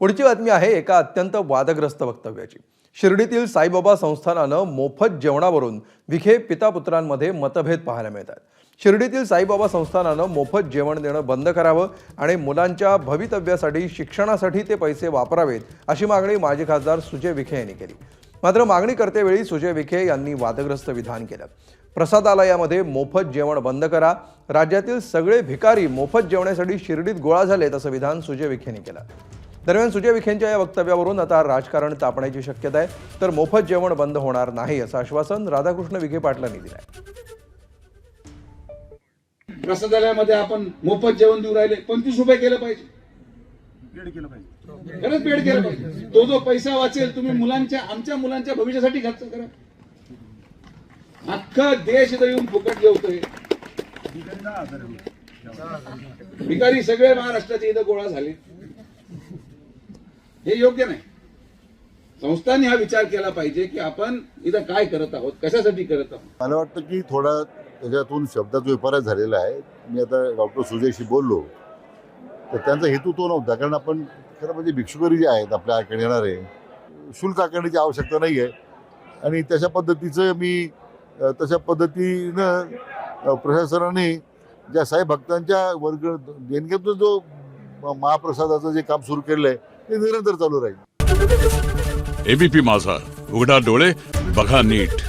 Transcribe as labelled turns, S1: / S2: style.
S1: पुढची बातमी आहे एका अत्यंत वादग्रस्त वक्तव्याची। शिर्डीतील साईबाबा संस्थानानं मोफत जेवणावरून विखे पितापुत्रांमध्ये मतभेद पाहायला मिळतात। शिर्डीतील साईबाबा संस्थानानं मोफत जेवण देणं बंद करावं आणि मुलांच्या भवितव्यासाठी शिक्षणासाठी ते पैसे वापरावेत अशी मागणी माजी खासदार सुजय विखे यांनी केली। मात्र मागणी करतेवेळी सुजय विखे यांनी वादग्रस्त विधान केलं। प्रसादालयामध्ये मोफत जेवण बंद करा, राज्यातील सगळे भिकारी मोफत जेवणासाठी शिर्डीत गोळा झालेत असं विधान सुजय विखेंनी केलं। दरम्यान सुजय विखेंच्या या वक्तव्यावरून आता राजकारण तापण्याची शक्यता आहे, तर मोफत जेवण बंद होणार नाही असं आश्वासन राधाकृष्ण विखे पाटलांनी दिलं आहे।
S2: प्रसादालयामध्ये आपण मोफत जेवण देऊ राहिले, 25 रुपये केलं पाहिजे, खरंच पेड केलं पाहिजे। तो जो पैसा वाचेल तुम्ही आमच्या मुलांच्या भविष्यासाठी खर्च करा। अख्खा देश इथं येऊन फुकट जेवतोय, भिकारी सगळे महाराष्ट्राचे इथं गोळा झाले, हे योग्य नाही। संस्थांनी हा विचार केला पाहिजे की आपण इथं काय करत आहोत, कशासाठी करत आहोत।
S3: मला वाटतं की थोडा त्याच्यातून शब्दाचा विपर्यास झालेला आहे। मी आता डॉक्टर सुजयशी बोललो तर त्यांचा हेतू तो नव्हता, कारण आपण खरं म्हणजे भिक्षुकरी जे आहेत आपल्याकडे येणारे शुल्क आकारण्याची आवश्यकता नाही आहे आणि तशा पद्धतीनं प्रशासनाने ज्या साई भक्तांच्या वर्ग देणगीतून जो महाप्रसादाचं जे काम सुरू केलं आहे ते निरंतर चालू राहील।
S4: एबीपी माझा, उघडा डोळे बघा नीट।